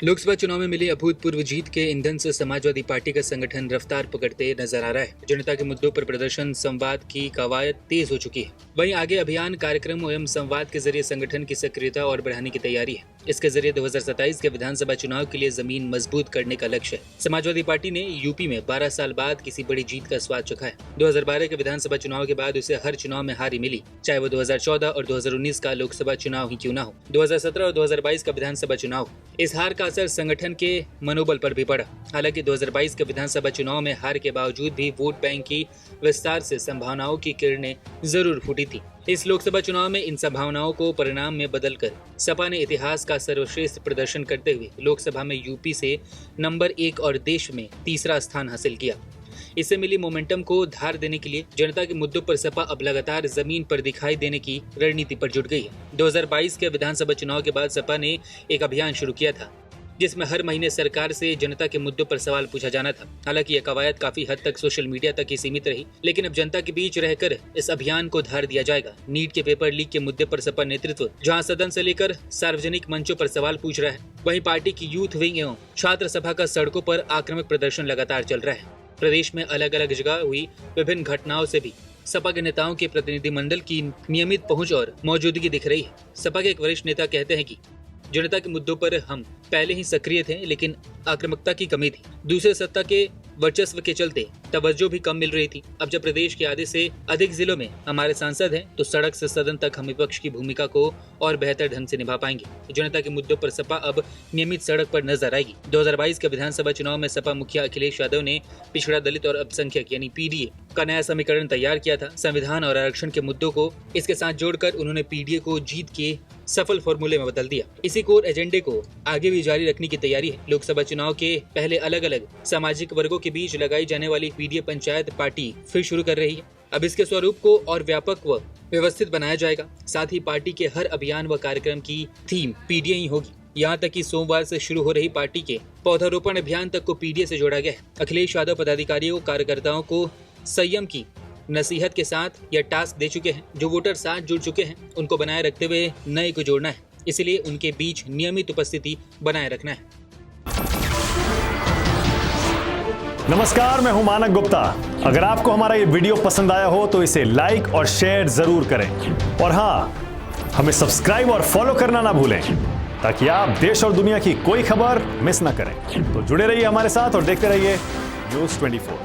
लोकसभा चुनाव में मिली अभूतपूर्व जीत के ईंधन से समाजवादी पार्टी का संगठन रफ्तार पकड़ते नजर आ रहा है। जनता के मुद्दों पर प्रदर्शन संवाद की कवायद तेज हो चुकी है। वहीं आगे अभियान कार्यक्रमों एवं संवाद के जरिए संगठन की सक्रियता और बढ़ाने की तैयारी है। इसके जरिए 2027 के विधानसभा चुनाव के लिए जमीन मजबूत करने का लक्ष्य है। समाजवादी पार्टी ने यूपी में 12 साल बाद किसी बड़ी जीत का स्वाद चखा है। 2012 के विधानसभा चुनाव के बाद उसे हर चुनाव में हार ही मिली, चाहे वो 2014 और 2019 का लोकसभा चुनाव ही क्यों न हो, 2017 और 2022 का विधानसभा चुनाव। इस हार का असर संगठन के मनोबल पर भी पड़ा। हालांकि 2022 के विधानसभा चुनाव में हार के बावजूद भी वोट बैंक की विस्तार से संभावनाओं की किरणें जरूर फूटी थी। इस लोकसभा चुनाव में इन संभावनाओं को परिणाम में बदलकर सपा ने इतिहास का सर्वश्रेष्ठ प्रदर्शन करते हुए लोकसभा में यूपी से नंबर 1 और देश में तीसरा स्थान हासिल किया। इससे मिली मोमेंटम को धार देने के लिए जनता के मुद्दों पर सपा अब लगातार जमीन पर दिखाई देने की रणनीति पर जुट गई है। 2022 के विधानसभा चुनाव के बाद सपा ने एक अभियान शुरू किया था जिसमें हर महीने सरकार से जनता के मुद्दों पर सवाल पूछा जाना था। हालांकि यह कवायद काफी हद तक सोशल मीडिया तक ही सीमित रही, लेकिन अब जनता के बीच रहकर इस अभियान को धार दिया जाएगा। नीट के पेपर लीक के मुद्दे पर सपा नेतृत्व जहां सदन से लेकर सार्वजनिक मंचों पर सवाल पूछ रहा है, वहीं पार्टी की यूथ विंग एवं छात्र सभा का सड़कों पर आक्रामक प्रदर्शन लगातार चल रहा है। प्रदेश में अलग अलग जगह हुई विभिन्न घटनाओं से भी सपा के नेताओं के प्रतिनिधिमंडल की नियमित पहुंच और मौजूदगी दिख रही है। सपा के एक वरिष्ठ नेता कहते हैं कि जनता के मुद्दों पर हम पहले ही सक्रिय थे, लेकिन आक्रामकता की कमी थी। दूसरे सत्ता के वर्चस्व के चलते तवज्जो भी कम मिल रही थी। अब जब प्रदेश के आधे से अधिक जिलों में हमारे सांसद हैं, तो सड़क से सदन तक हम विपक्ष की भूमिका को और बेहतर ढंग से निभा पाएंगे। जनता के मुद्दों पर सपा अब नियमित सड़क पर नजर आएगी। 2022 के विधानसभा चुनाव में सपा मुखिया अखिलेश यादव ने पिछड़ा, दलित और अल्पसंख्यक यानी पीडीए का नया समीकरण तैयार किया था। संविधान और आरक्षण के मुद्दों को इसके साथ जोड़कर उन्होंने पीडीए को जीत के सफल फॉर्मूले में बदल दिया। इसी कोर एजेंडे को आगे भी जारी रखने की तैयारी है। लोकसभा चुनाव के पहले अलग अलग सामाजिक वर्गों के बीच लगाई जाने वाली पीडीए पंचायत पार्टी फिर शुरू कर रही है। अब इसके स्वरूप को और व्यापक व व्यवस्थित बनाया जाएगा। साथ ही पार्टी के हर अभियान व कार्यक्रम की थीम पीडीए ही होगी। यहाँ तक कि सोमवार से शुरू हो रही पार्टी के पौधारोपण अभियान तक को पीडीए से जोड़ा गया है। अखिलेश यादव पदाधिकारियों कार्यकर्ताओं को संयम की नसीहत के साथ यह टास्क दे चुके हैं। जो वोटर साथ जुड़ चुके हैं उनको बनाए रखते हुए नए को जोड़ना है, इसलिए उनके बीच नियमित उपस्थिति बनाए रखना है। नमस्कार, मैं हूं मानक गुप्ता। अगर आपको हमारा ये वीडियो पसंद आया हो तो इसे लाइक और शेयर जरूर करें, और हाँ, हमें सब्सक्राइब और फॉलो करना ना भूलें ताकि आप देश और दुनिया की कोई खबर मिस ना करें। तो जुड़े रहिए हमारे साथ और देखते रहिए न्यूज़ 24।